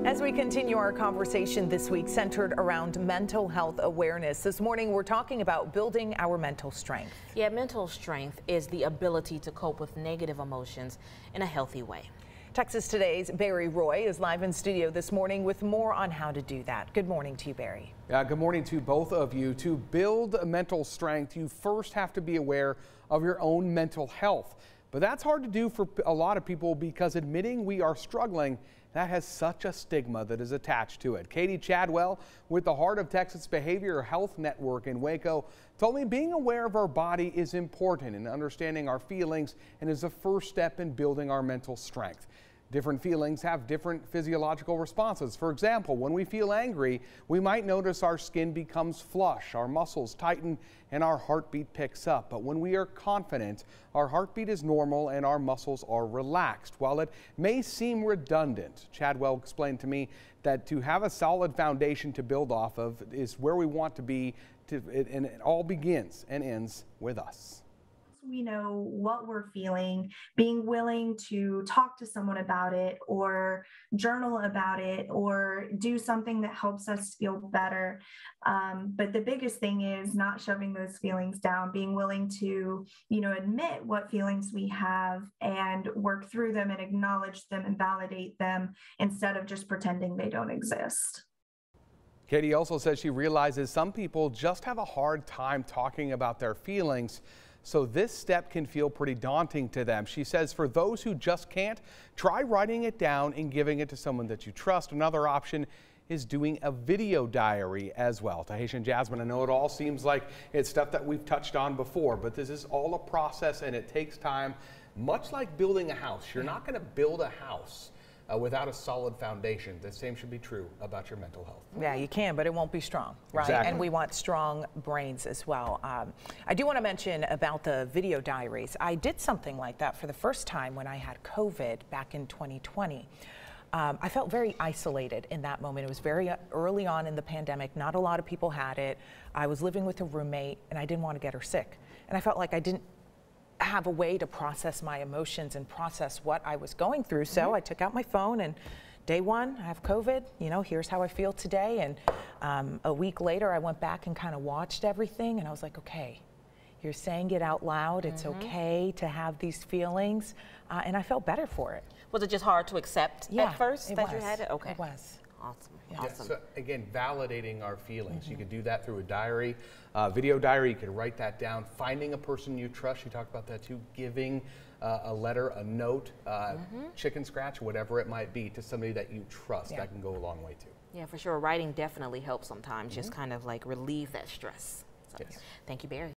As we continue our conversation this week centered around mental health awareness, this morning we're talking about building our mental strength. Yeah, mental strength is the ability to cope with negative emotions in a healthy way. Texas Today's Barry Roy is live in studio this morning with more on how to do that. Good morning to you, Barry. Good morning to both of you. To build mental strength, you first have to be aware of your own mental health. But that's hard to do for a lot of people because admitting we are struggling, that has such a stigma that is attached to it. Katie Chadwell with the Heart of Texas Behavioral Health Network in Waco told me being aware of our body is important in understanding our feelings and is the first step in building our mental strength. Different feelings have different physiological responses. For example, when we feel angry, we might notice our skin becomes flush, our muscles tighten, and our heartbeat picks up. But when we are confident, our heartbeat is normal and our muscles are relaxed. While it may seem redundant, Chadwell explained to me that to have a solid foundation to build off of is where we want to be, and it all begins and ends with us. We know what we're feeling, being willing to talk to someone about it or journal about it or do something that helps us feel better. But the biggest thing is not shoving those feelings down, being willing to, admit what feelings we have and work through them and acknowledge them and validate them instead of just pretending they don't exist. Katie also says she realizes some people just have a hard time talking about their feelings. So this step can feel pretty daunting to them. She says for those who just can't, try writing it down and giving it to someone that you trust. Another option is doing a video diary as well. Tahitian Jasmine, I know it all seems like it's stuff that we've touched on before, but this is all a process and it takes time. Much like building a house, you're not going to build a house without a solid foundation. The same should be true about your mental health. Yeah, you can, but it won't be strong, right? Exactly. And we want strong brains as well. I do want to mention about the video diaries. I did something like that for the first time when I had COVID back in 2020. I felt very isolated in that moment. It was very early on in the pandemic. Not a lot of people had it. I was living with a roommate and I didn't want to get her sick. And I felt like I didn't have a way to process my emotions and process what I was going through. So I took out my phone and day one, I have COVID, here's how I feel today. And a week later, I went back and kind of watched everything and I was like, okay, you're saying it out loud. It's okay to have these feelings. And I felt better for it. Was it just hard to accept at first you had it? Okay. It was. Awesome. Yeah. Awesome. So again, validating our feelings. You could do that through a diary, video diary. You could write that down. Finding a person you trust. You talked about that too. Giving a letter, a note, chicken scratch, whatever it might be, to somebody that you trust. That can go a long way too. Yeah, for sure. Writing definitely helps sometimes. Just kind of like relieve that stress. So, thank you, Barry.